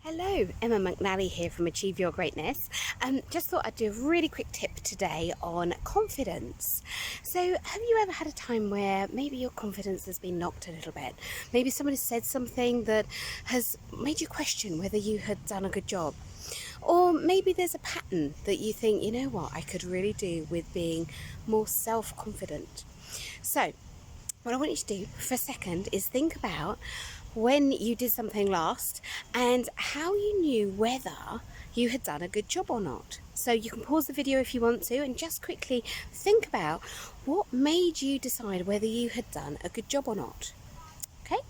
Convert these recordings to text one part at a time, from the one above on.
Hello, Emma McNally here from Achieve Your Greatness. Just thought I'd do a really quick tip today on confidence. So, have you ever had a time where maybe your confidence has been knocked a little bit? Maybe somebody said something that has made you question whether you had done a good job. Or maybe there's a pattern that you think, you know what, I could really do with being more self-confident. So, what I want you to do for a second is think about when you did something last and how you knew whether you had done a good job or not. So you can pause the video if you want to and just quickly think about what made you decide whether you had done a good job or not. Okay?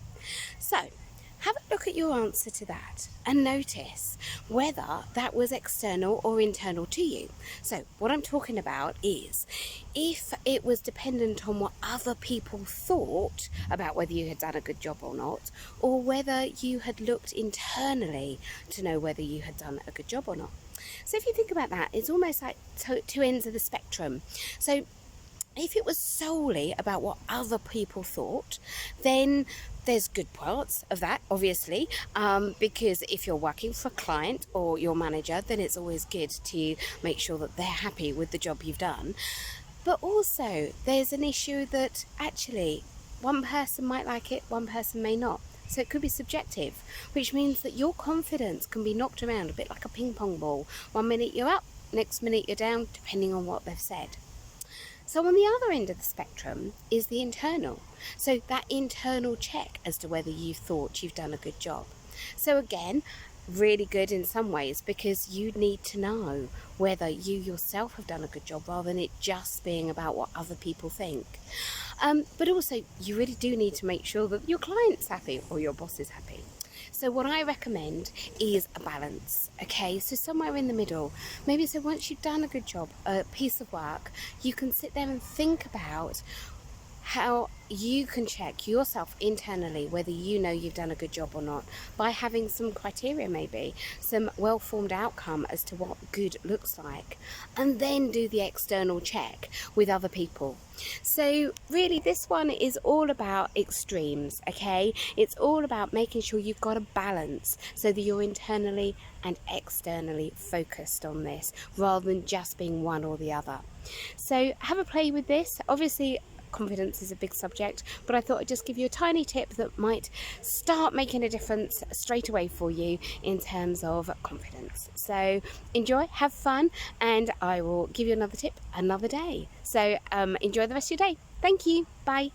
So have a look at your answer to that and notice whether that was external or internal to you. So what I'm talking about is if it was dependent on what other people thought about whether you had done a good job or not, or whether you had looked internally to know whether you had done a good job or not. So if you think about that, it's almost like two ends of the spectrum. So if it was solely about what other people thought, then there's good parts of that, obviously, because if you're working for a client or your manager, then it's always good to make sure that they're happy with the job you've done. But also, there's an issue that actually one person might like it, one person may not. So it could be subjective, which means that your confidence can be knocked around a bit like a ping pong ball. 1 minute you're up, next minute you're down, depending on what they've said. So on the other end of the spectrum is the internal. So that internal check as to whether you thought you've done a good job. So again, really good in some ways because you need to know whether you yourself have done a good job rather than it just being about what other people think. But also you really do need to make sure that your client's happy or your boss is happy. So what I recommend is a balance, okay? So somewhere in the middle. Maybe so once you've done a good job, a piece of work, you can sit there and think about how you can check yourself internally whether you know you've done a good job or not by having some criteria, maybe some well-formed outcome as to what good looks like, and then do the external check with other people. So really this one is all about extremes, okay? It's all about making sure you've got a balance so that you're internally and externally focused on this rather than just being one or the other. So have a play with this. Obviously confidence is a big subject, but I thought I'd just give you a tiny tip that might start making a difference straight away for you in terms of confidence. So enjoy, have fun, and I will give you another tip another day. So enjoy the rest of your day. Thank you. Bye.